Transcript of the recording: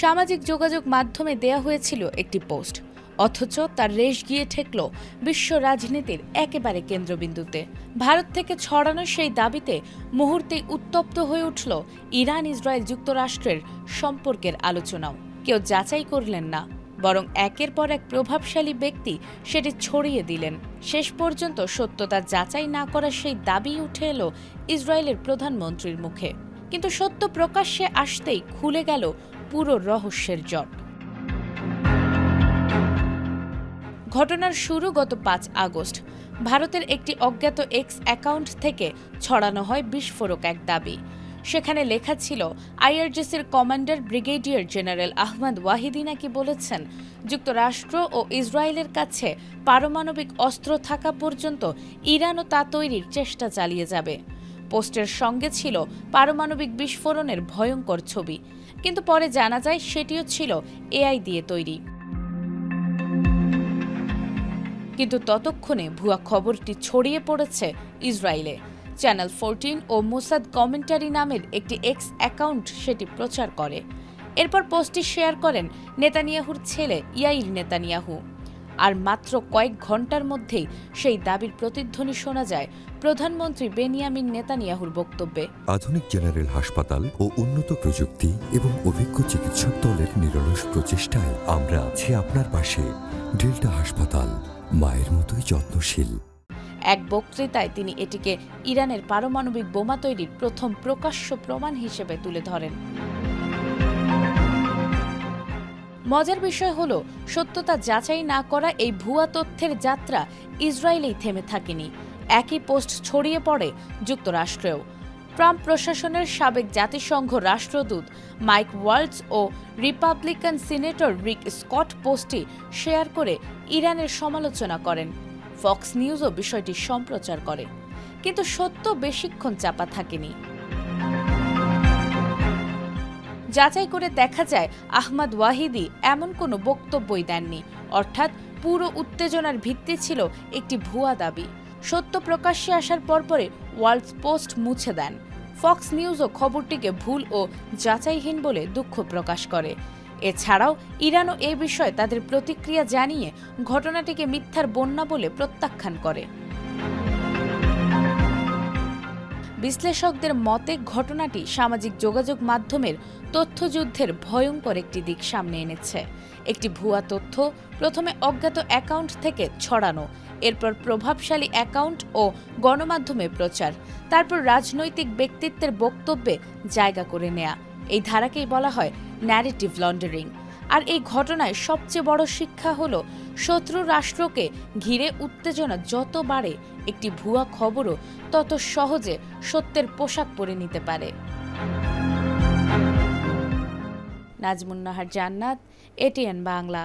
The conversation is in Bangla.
সামাজিক যোগাযোগ মাধ্যমে দেয়া হয়েছিল একটি পোস্ট, অথচ তার রেশ গিয়ে ঠেকল বিশ্ব রাজনীতির একেবারে কেন্দ্রবিন্দুতে। ভারত থেকে ছড়ানো সেই দাবিতে মুহূর্তেই উত্তপ্ত হয়ে উঠল ইরান ইসরায়েল যুক্তরাষ্ট্রের সম্পর্কের আলোচনাও। কেউ যাচাই করলেন না, বরং একের পর এক প্রভাবশালী ব্যক্তি সেটি ছড়িয়ে দিলেন। শেষ পর্যন্ত সত্যতা যাচাই না করা সেই দাবি উঠে এলো ইসরায়েলের প্রধানমন্ত্রীর মুখে। কিন্তু সত্য প্রকাশ্যে আসতেই খুলে গেল পুরো রহস্যের জট। ঘটনার শুরু গত ৫ আগস্ট। ভারতের একটি অজ্ঞাত এক্স অ্যাকাউন্ট থেকে ছড়ানো হয় বিস্ফোরক এক দাবি। সেখানে লেখা ছিল, আইআরজিসির commander brigadier general Ahmad Vahidi নাকি বলেছেন, যুক্তরাষ্ট্র ও ইসরায়েলের কাছে পারমাণবিক অস্ত্র থাকা পর্যন্ত ইরানও তা তৈরির চেষ্টা চালিয়ে যাবে। পোস্টের সঙ্গে ছিল পারমাণবিক বিস্ফোরণের ভয়ঙ্কর ছবি, কিন্তু পরে জানা যায় সেটিও ছিল এআই দিয়ে তৈরি। কিন্তু ততক্ষণে ভুয়া খবরটি ছড়িয়ে পড়েছে ইসরায়েলে। চ্যানেল 14 ও মোসাদ কমেন্টারি নামের একটি এক্স অ্যাকাউন্ট সেটি প্রচার করে। এরপর পোস্টটি শেয়ার করেন নেতানিয়াহুর ছেলে ইয়াইর নেতানিয়াহু। আর মাত্র কয়েক ঘন্টার মধ্যেই সেই দাবির প্রতিধ্বনি শোনা যায় প্রধানমন্ত্রী বেনিয়ামিন নেতানিয়াহুর বক্তব্যে। আধুনিক জেনারেল হাসপাতাল ও উন্নত প্রযুক্তি এবং অভিজ্ঞ চিকিৎসক দলের নিরলস প্রচেষ্টায় আমরা আছি আপনার পাশে। ডেল্টা হাসপাতাল, মায়ের মতোই যত্নশীল। এক বক্তৃতায় তিনি এটিকে ইরানের পারমাণবিক বোমা তৈরির প্রথম প্রকাশ্য প্রমাণ হিসেবে তুলে ধরেন। মজার বিষয় হলো, সত্যতা যাচাই না করা এই ভুয়া তথ্যের যাত্রা ইসরায়েলেই থেমে থাকেনি। একই পোস্ট ছড়িয়ে পড়ে যুক্তরাষ্ট্রেও। ট্রাম্প প্রশাসনের সাবেক জাতিসংঘ রাষ্ট্রদূত মাইক ওয়ালটজ ও রিপাবলিকান সিনেটর রিক স্কট পোস্টটি শেয়ার করে ইরানের সমালোচনা করেন। ফক্স নিউজও বিষয়টি সম্প্রচার করে। কিন্তু সত্য বেশিক্ষণ চাপা থাকেনি। যাচাই করে দেখা যায়, আহমদ ওয়াহিদি এমন কোনো বক্তব্যই দেননি। অর্থাৎ পুরো উত্তেজনার ভিত্তি ছিল একটি ভুয়া দাবি। সত্য প্রকাশ্যে আসার পরপরই ওয়ালটজ পোস্ট মুছে দেন। ফক্স নিউজও খবরটিকে ভুল ও যাচাইহীন বলে দুঃখ প্রকাশ করে। এছাড়াও ইরানও এ বিষয়ে তাদের প্রতিক্রিয়া জানিয়ে ঘটনাটিকে মিথ্যার বন্যা বলে প্রত্যাখ্যান করে। বিশ্লেষকদের মতে ঘটনাটি সামাজিক যোগাযোগ মাধ্যমের তথ্যযুদ্ধের ভয়ঙ্কর একটি দিক সামনে এনেছে। একটি ভুয়া তথ্য প্রথমে অজ্ঞাত অ্যাকাউন্ট থেকে ছড়ানো, এরপর প্রভাবশালী অ্যাকাউন্ট ও গণমাধ্যমে প্রচার, তারপর রাজনৈতিক ব্যক্তিত্বের বক্তব্যে জায়গা করে নেয়া। এই ধারাকেই বলা হয় ন্যারেটিভ লন্ডারিং। আর এই ঘটনায় সবচেয়ে বড় শিক্ষা হলো, শত্রু রাষ্ট্রকে ঘিরে উত্তেজনা যত বাড়ে, একটি ভুয়া খবরও তত সহজে সত্যের পোশাক পরে নিতে পারে। নাজমুন নাহার জান্নাত, এটিএন বাংলা।